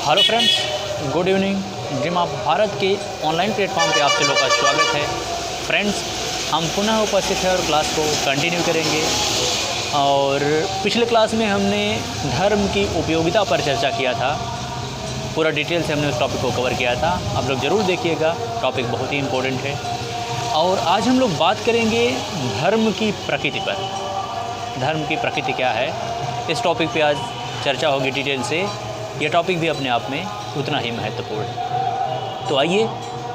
Hello friends, good evening. Dream of Bharat के online platform पे आप सभी लोगों का स्वागत है। फ्रेंड्स, हम पुनः उपस्थित हैं और क्लास को कंटिन्यू करेंगे। और पिछले क्लास में हमने धर्म की उपयोगिता पर चर्चा किया था। पूरा डिटेल से हमने उस टॉपिक को कवर किया था। आप लोग ज़रूर देखिएगा, टॉपिक बहुत ही इम्पोर्टेंट है। और आज हम लोग बात करेंगे धर्म की प्रकृति पर। धर्म की प्रकृति क्या है, इस टॉपिक पे आज चर्चा होगी डिटेल से। यह टॉपिक भी अपने आप में उतना ही महत्वपूर्ण है। तो आइए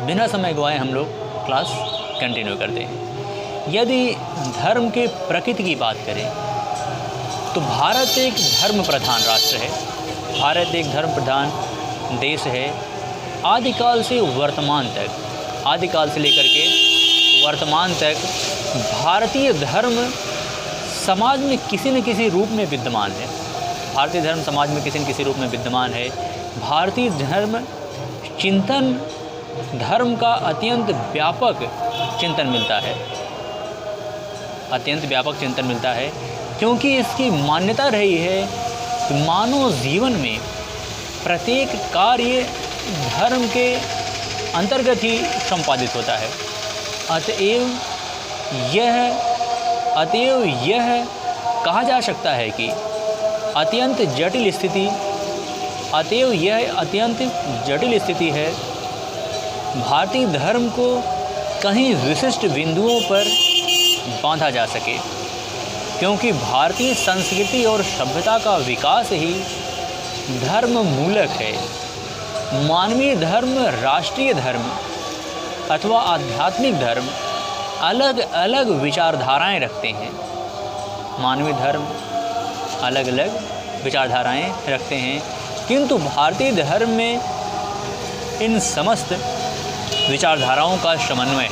बिना समय गवाए हम लोग क्लास कंटिन्यू करते हैं। यदि धर्म के प्रकृति की बात करें तो भारत एक धर्म प्रधान राष्ट्र है। भारत एक धर्म प्रधान देश है। आदिकाल से वर्तमान तक, आदिकाल से लेकर के वर्तमान तक भारतीय धर्म समाज में किसी न किसी रूप में विद्यमान है। भारतीय धर्म समाज में किसी न किसी रूप में विद्यमान है। भारतीय धर्म चिंतन, धर्म का अत्यंत व्यापक चिंतन मिलता है, अत्यंत व्यापक चिंतन मिलता है, क्योंकि इसकी मान्यता रही है कि मानव जीवन में प्रत्येक कार्य धर्म के अंतर्गत ही संपादित होता है। अतएव यह कहा जा सकता है कि अत्यंत जटिल स्थिति है। भारतीय धर्म को कहीं विशिष्ट बिंदुओं पर बांधा जा सके, क्योंकि भारतीय संस्कृति और सभ्यता का विकास ही धर्म मूलक है। मानवीय धर्म, राष्ट्रीय धर्म अथवा आध्यात्मिक धर्म अलग अलग विचारधाराएं रखते हैं। मानवीय धर्म अलग अलग विचारधाराएं रखते हैं, किंतु भारतीय धर्म में इन समस्त विचारधाराओं का समन्वय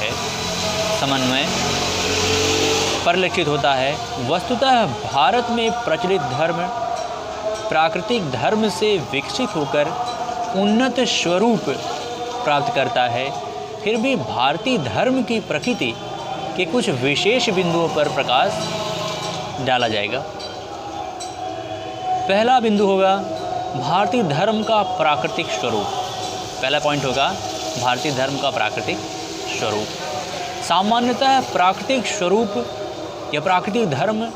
परिलक्षित होता है। वस्तुतः भारत में प्रचलित धर्म प्राकृतिक धर्म से विकसित होकर उन्नत स्वरूप प्राप्त करता है। फिर भी भारतीय धर्म की प्रकृति के कुछ विशेष बिंदुओं पर प्रकाश डाला जाएगा। पहला बिंदु होगा भारतीय धर्म का प्राकृतिक स्वरूप। पहला पॉइंट होगा भारतीय धर्म का प्राकृतिक स्वरूप। सामान्यतः प्राकृतिक स्वरूप या प्राकृतिक धर्म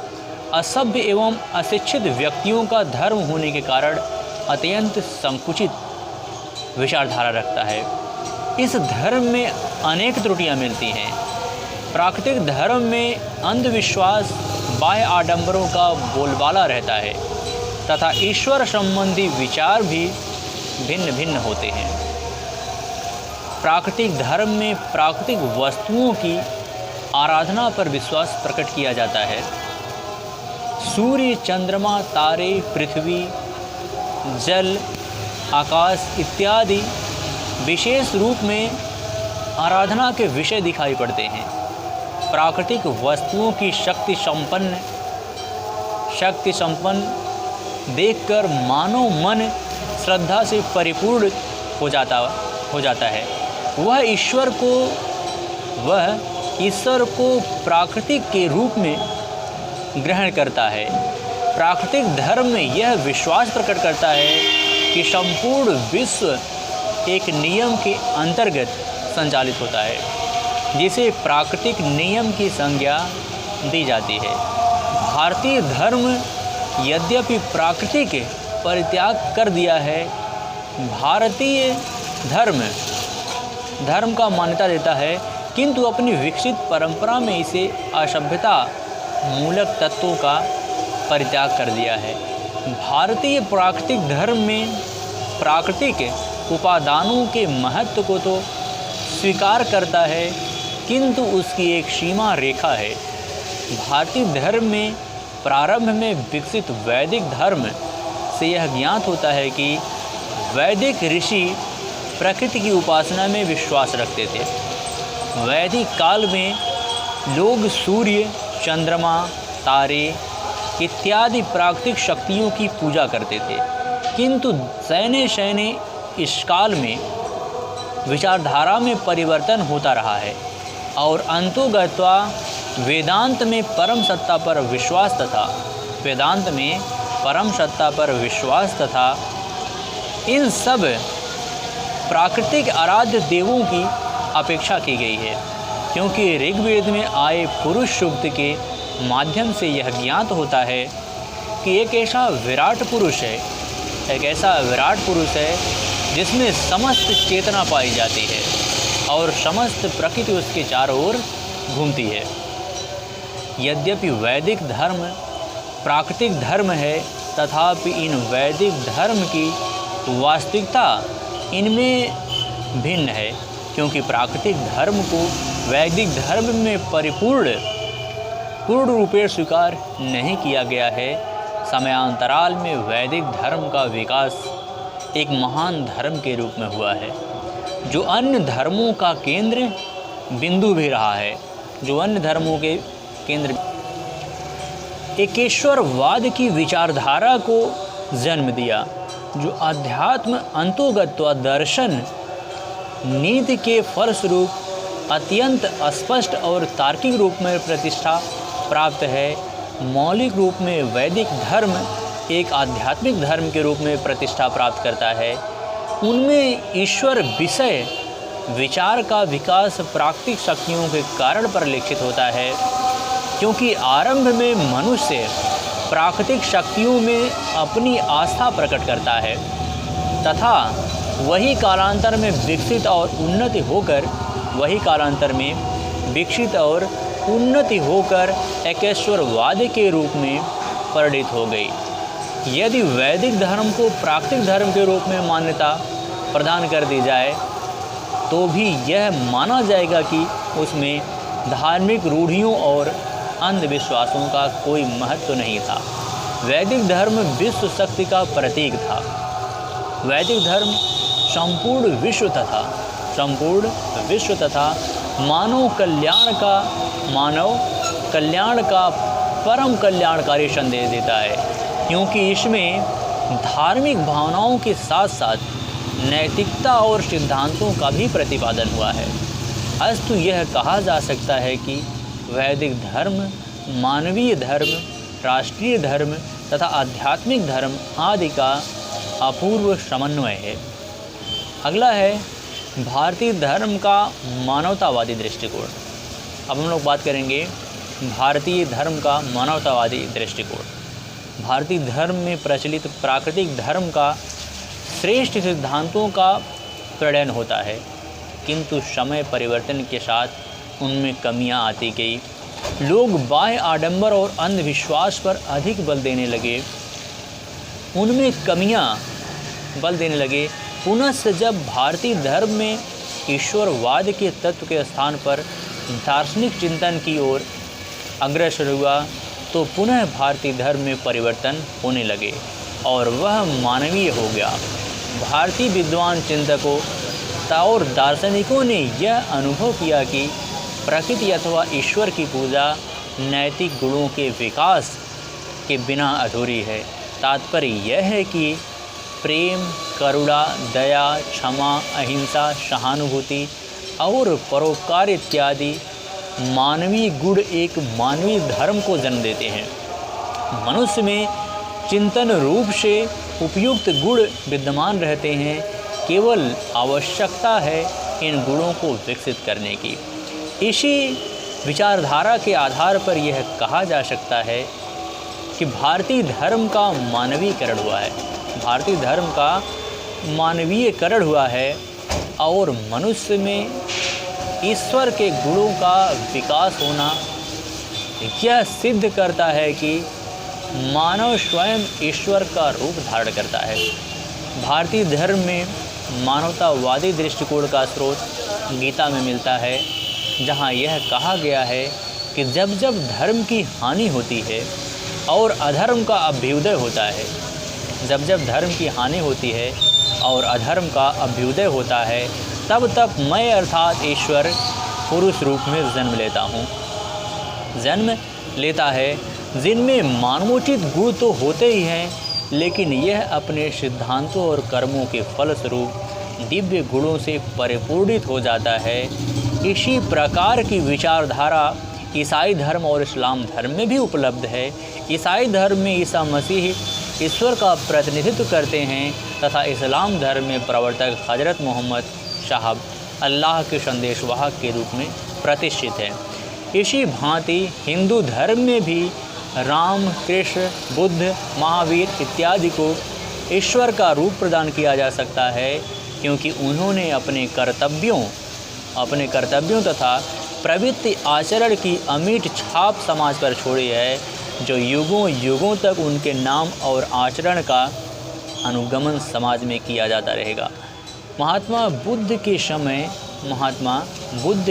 असभ्य एवं अशिक्षित व्यक्तियों का धर्म होने के कारण अत्यंत संकुचित विचारधारा रखता है। इस धर्म में अनेक त्रुटियां मिलती हैं। प्राकृतिक धर्म में अंधविश्वास, बाह्य आडंबरों का बोलबाला रहता है तथा ईश्वर संबंधी विचार भी भिन्न भिन्न होते हैं। प्राकृतिक धर्म में प्राकृतिक वस्तुओं की आराधना पर विश्वास प्रकट किया जाता है। सूर्य, चंद्रमा, तारे, पृथ्वी, जल, आकाश इत्यादि विशेष रूप में आराधना के विषय दिखाई पड़ते हैं। प्राकृतिक वस्तुओं की शक्ति संपन्न देखकर मानव मन श्रद्धा से परिपूर्ण हो जाता है। वह ईश्वर को प्राकृतिक के रूप में ग्रहण करता है। प्राकृतिक धर्म में यह विश्वास प्रकट करता है कि संपूर्ण विश्व एक नियम के अंतर्गत संचालित होता है, जिसे प्राकृतिक नियम की संज्ञा दी जाती है। भारतीय धर्म यद्यपि प्रकृति के परित्याग कर दिया है, भारतीय धर्म का मान्यता देता है, किंतु अपनी विकसित परंपरा में इसे असभ्यता मूलक तत्वों का परित्याग कर दिया है। भारतीय प्राकृतिक धर्म में प्राकृतिक उपादानों के महत्व को तो स्वीकार करता है, किंतु उसकी एक सीमा रेखा है। भारतीय धर्म में प्रारंभ में विकसित वैदिक धर्म से यह ज्ञात होता है कि वैदिक ऋषि प्रकृति की उपासना में विश्वास रखते थे। वैदिक काल में लोग सूर्य, चंद्रमा, तारे इत्यादि प्राकृतिक शक्तियों की पूजा करते थे, किंतु शैने इस काल में विचारधारा में परिवर्तन होता रहा है और अंतोगत्वा वेदांत में परम सत्ता पर विश्वास तथा इन सब प्राकृतिक आराध्य देवों की अपेक्षा की गई है, क्योंकि ऋग्वेद में आए पुरुष सूक्त के माध्यम से यह ज्ञात होता है कि एक ऐसा विराट पुरुष है जिसमें समस्त चेतना पाई जाती है और समस्त प्रकृति उसके चारों ओर घूमती है। यद्यपि वैदिक धर्म प्राकृतिक धर्म है, तथापि इन वैदिक धर्म की वास्तविकता इनमें भिन्न है, क्योंकि प्राकृतिक धर्म को वैदिक धर्म में पूर्ण रूपेण स्वीकार नहीं किया गया है। समयांतराल में वैदिक धर्म का विकास एक महान धर्म के रूप में हुआ है, जो अन्य धर्मों का केंद्र बिंदु भी रहा है, एकेश्वरवाद की विचारधारा को जन्म दिया, जो अध्यात्म अंतोगत्वा दर्शन नीति के फलस्वरूप अत्यंत स्पष्ट और तार्किक रूप में प्रतिष्ठा प्राप्त है। मौलिक रूप में वैदिक धर्म एक आध्यात्मिक धर्म के रूप में प्रतिष्ठा प्राप्त करता है। उनमें ईश्वर विषय विचार का विकास प्राकृतिक शक्तियों के कारण परिलक्षित होता है, क्योंकि आरंभ में मनुष्य प्राकृतिक शक्तियों में अपनी आस्था प्रकट करता है तथा वही कालांतर में विकसित और उन्नति होकर एकेश्वरवाद के रूप में परिणित हो गई। यदि वैदिक धर्म को प्राकृतिक धर्म के रूप में मान्यता प्रदान कर दी जाए तो भी यह माना जाएगा कि उसमें धार्मिक रूढ़ियों और अंधविश्वासों का कोई महत्व नहीं था। वैदिक धर्म विश्व शक्ति का प्रतीक था। वैदिक धर्म संपूर्ण विश्व तथा मानव कल्याण का परम कल्याणकारी संदेश देता है, क्योंकि इसमें धार्मिक भावनाओं के साथ साथ नैतिकता और सिद्धांतों का भी प्रतिपादन हुआ है। अस्तु यह कहा जा सकता है कि वैदिक धर्म मानवीय धर्म, राष्ट्रीय धर्म तथा आध्यात्मिक धर्म आदि का अपूर्व समन्वय है। अगला है भारतीय धर्म का मानवतावादी दृष्टिकोण। अब हम लोग बात करेंगे भारतीय धर्म का मानवतावादी दृष्टिकोण। भारतीय धर्म में प्रचलित प्राकृतिक धर्म का श्रेष्ठ सिद्धांतों का प्रणयन होता है, किंतु समय परिवर्तन के साथ उनमें कमियां आती गई। लोग बाह्य आडंबर और अंधविश्वास पर अधिक बल देने लगे। पुनः जब भारतीय धर्म में ईश्वरवाद के तत्व के स्थान पर दार्शनिक चिंतन की ओर अग्रसर हुआ तो पुनः भारतीय धर्म में परिवर्तन होने लगे और वह मानवीय हो गया। भारतीय विद्वान चिंतकों और दार्शनिकों ने यह अनुभव किया कि प्रकृति अथवा ईश्वर की पूजा नैतिक गुणों के विकास के बिना अधूरी है। तात्पर्य यह है कि प्रेम, करुणा, दया, क्षमा, अहिंसा, सहानुभूति और परोपकार इत्यादि मानवीय गुण एक मानवीय धर्म को जन्म देते हैं। मनुष्य में चिंतन रूप से उपयुक्त गुण विद्यमान रहते हैं, केवल आवश्यकता है इन गुणों को विकसित करने की। इसी विचारधारा के आधार पर यह कहा जा सकता है कि भारतीय धर्म का मानवीयकरण हुआ है और मनुष्य में ईश्वर के गुणों का विकास होना यह सिद्ध करता है कि मानव स्वयं ईश्वर का रूप धारण करता है। भारतीय धर्म में मानवतावादी दृष्टिकोण का स्रोत गीता में मिलता है, जहाँ यह कहा गया है कि जब जब धर्म की हानि होती है और अधर्म का अभ्युदय होता है तब तक मैं अर्थात ईश्वर पुरुष रूप में जन्म लेता है, जिनमें मानवोचित गुण तो होते ही हैं, लेकिन यह अपने सिद्धांतों और कर्मों के फलस्वरूप दिव्य गुणों से परिपूर्णित हो जाता है। इसी प्रकार की विचारधारा ईसाई धर्म और इस्लाम धर्म में भी उपलब्ध है। ईसाई धर्म में ईसा मसीह ईश्वर का प्रतिनिधित्व करते हैं तथा इस्लाम धर्म में प्रवर्तक हजरत मोहम्मद साहब अल्लाह के संदेशवाहक के रूप में प्रतिष्ठित है। इसी भांति हिंदू धर्म में भी राम, कृष्ण, बुद्ध, महावीर इत्यादि को ईश्वर का रूप प्रदान किया जा सकता है, क्योंकि उन्होंने अपने कर्तव्यों तथा प्रवृत्ति आचरण की अमिट छाप समाज पर छोड़ी है, जो युगों युगों तक उनके नाम और आचरण का अनुगमन समाज में किया जाता रहेगा। महात्मा बुद्ध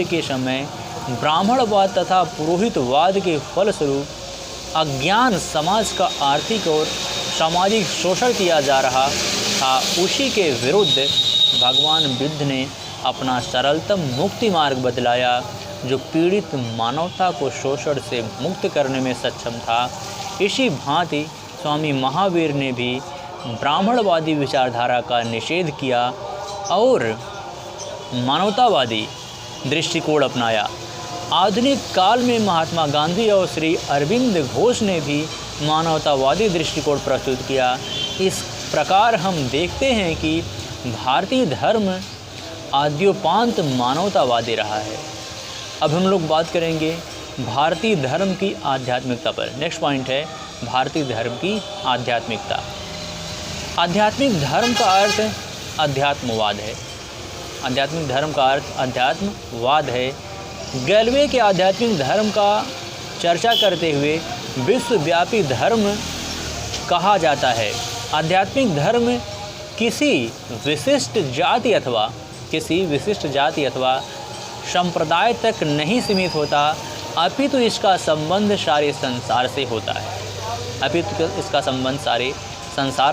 के समय ब्राह्मणवाद तथा पुरोहितवाद के फलस्वरूप अज्ञान समाज का आर्थिक और सामाजिक शोषण किया जा रहा था। उसी के विरुद्ध भगवान बुद्ध ने अपना सरलतम मुक्ति मार्ग बतलाया, जो पीड़ित मानवता को शोषण से मुक्त करने में सक्षम था। इसी भांति स्वामी महावीर ने भी ब्राह्मणवादी विचारधारा का निषेध किया और मानवतावादी दृष्टिकोण अपनाया। आधुनिक काल में महात्मा गांधी और श्री अरविंद घोष ने भी मानवतावादी दृष्टिकोण प्रस्तुत किया। इस प्रकार हम देखते हैं कि भारतीय धर्म आद्योपांत मानवतावादी रहा है। अब हम लोग बात करेंगे भारतीय धर्म की आध्यात्मिकता पर। नेक्स्ट पॉइंट है भारतीय धर्म की आध्यात्मिकता। आध्यात्मिक धर्म का अर्थ अध्यात्मवाद है। आध्यात्मिक धर्म का अर्थ अध्यात्मवाद है। गैलवे के आध्यात्मिक धर्म का चर्चा करते हुए विश्वव्यापी धर्म कहा जाता है। आध्यात्मिक धर्म किसी विशिष्ट जाति अथवा संप्रदाय तक नहीं सीमित होता, अपितु इसका संबंध सारे संसार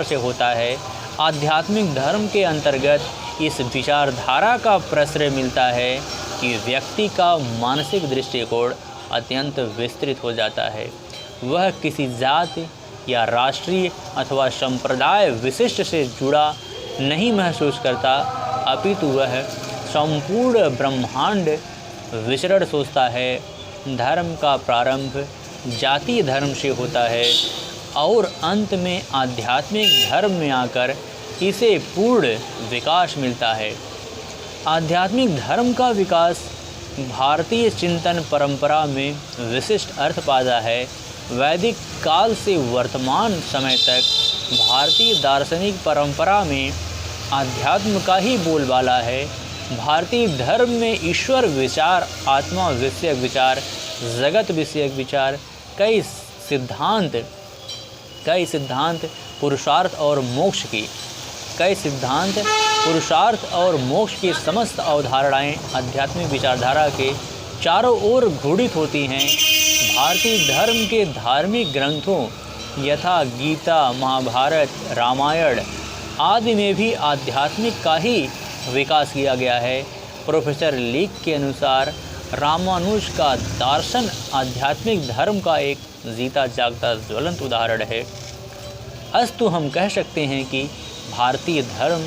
से होता है। आध्यात्मिक धर्म के अंतर्गत इस विचारधारा का प्रश्रय मिलता है कि व्यक्ति का मानसिक दृष्टिकोण अत्यंत विस्तृत हो जाता है। वह किसी जाति या राष्ट्रीय अथवा संप्रदाय विशिष्ट से जुड़ा नहीं महसूस करता, अपितु वह संपूर्ण ब्रह्मांड विचरण सोचता है। धर्म का प्रारंभ जातीय धर्म से होता है और अंत में आध्यात्मिक धर्म में आकर इसे पूर्ण विकास मिलता है। आध्यात्मिक धर्म का विकास भारतीय चिंतन परंपरा में विशिष्ट अर्थ पाता है। वैदिक काल से वर्तमान समय तक भारतीय दार्शनिक परंपरा में आध्यात्म का ही बोलबाला है। भारतीय धर्म में ईश्वर विचार, आत्मा विषयक विचार, जगत विषयक विचार, कई सिद्धांत पुरुषार्थ और मोक्ष की समस्त अवधारणाएं आध्यात्मिक विचारधारा के चारों ओर घूर्णित होती हैं। भारतीय धर्म के धार्मिक ग्रंथों यथा गीता, महाभारत, रामायण आदि में भी आध्यात्मिक का ही विकास किया गया है। प्रोफेसर लीक के अनुसार रामानुज का दर्शन आध्यात्मिक धर्म का एक जीता जागता ज्वलंत उदाहरण है। अस्तु हम कह सकते हैं कि भारतीय धर्म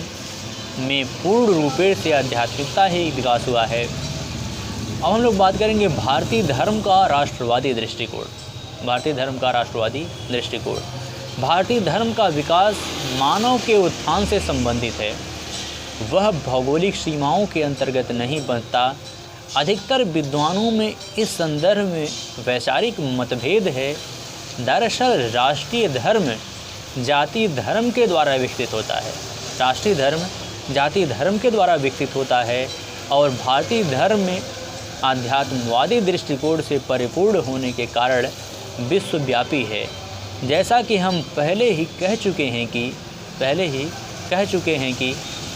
में पूर्ण रूपेण से आध्यात्मिकता ही विकास हुआ है। अब हम लोग बात करेंगे भारतीय धर्म का राष्ट्रवादी दृष्टिकोण। भारतीय धर्म का विकास मानव के उत्थान से संबंधित है। वह भौगोलिक सीमाओं के अंतर्गत नहीं बनता। अधिकतर विद्वानों में इस संदर्भ में वैचारिक मतभेद है। दरअसल राष्ट्रीय धर्म जातीय धर्म के द्वारा विकसित होता है। राष्ट्रीय धर्म जातीय धर्म के द्वारा विकसित होता है और भारतीय धर्म में आध्यात्मवादी दृष्टिकोण से परिपूर्ण होने के कारण विश्वव्यापी है। जैसा कि हम पहले ही कह चुके हैं कि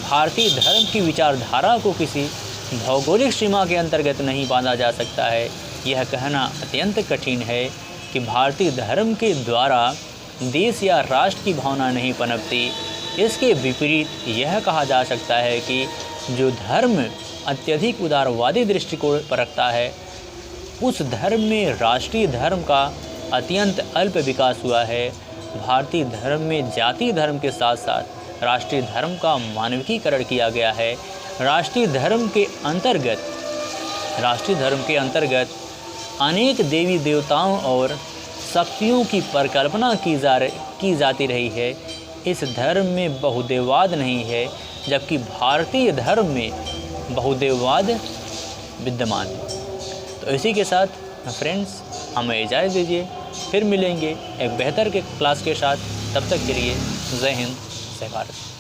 भारतीय धर्म की विचारधारा को किसी भौगोलिक सीमा के अंतर्गत नहीं बांधा जा सकता है। यह कहना अत्यंत कठिन है कि भारतीय धर्म के द्वारा देश या राष्ट्र की भावना नहीं पनपती। इसके विपरीत यह कहा जा सकता है कि जो धर्म अत्यधिक उदारवादी दृष्टिकोण पर रखता है, उस धर्म में राष्ट्रीय धर्म का अत्यंत अल्प विकास हुआ है। भारतीय धर्म में जातीय धर्म के साथ साथ राष्ट्रीय धर्म का मानविकीकरण किया गया है। राष्ट्रीय धर्म के अंतर्गत अनेक देवी देवताओं और शक्तियों की परिकल्पना की जाती रही है। इस धर्म में बहुदेववाद नहीं है, जबकि भारतीय धर्म में बहुदेववाद विद्यमान है। तो इसी के साथ फ्रेंड्स हमें इजाज़त दीजिए, फिर मिलेंगे एक बेहतर के क्लास के साथ। तब तक के लिए जय हिंद, जय भारत।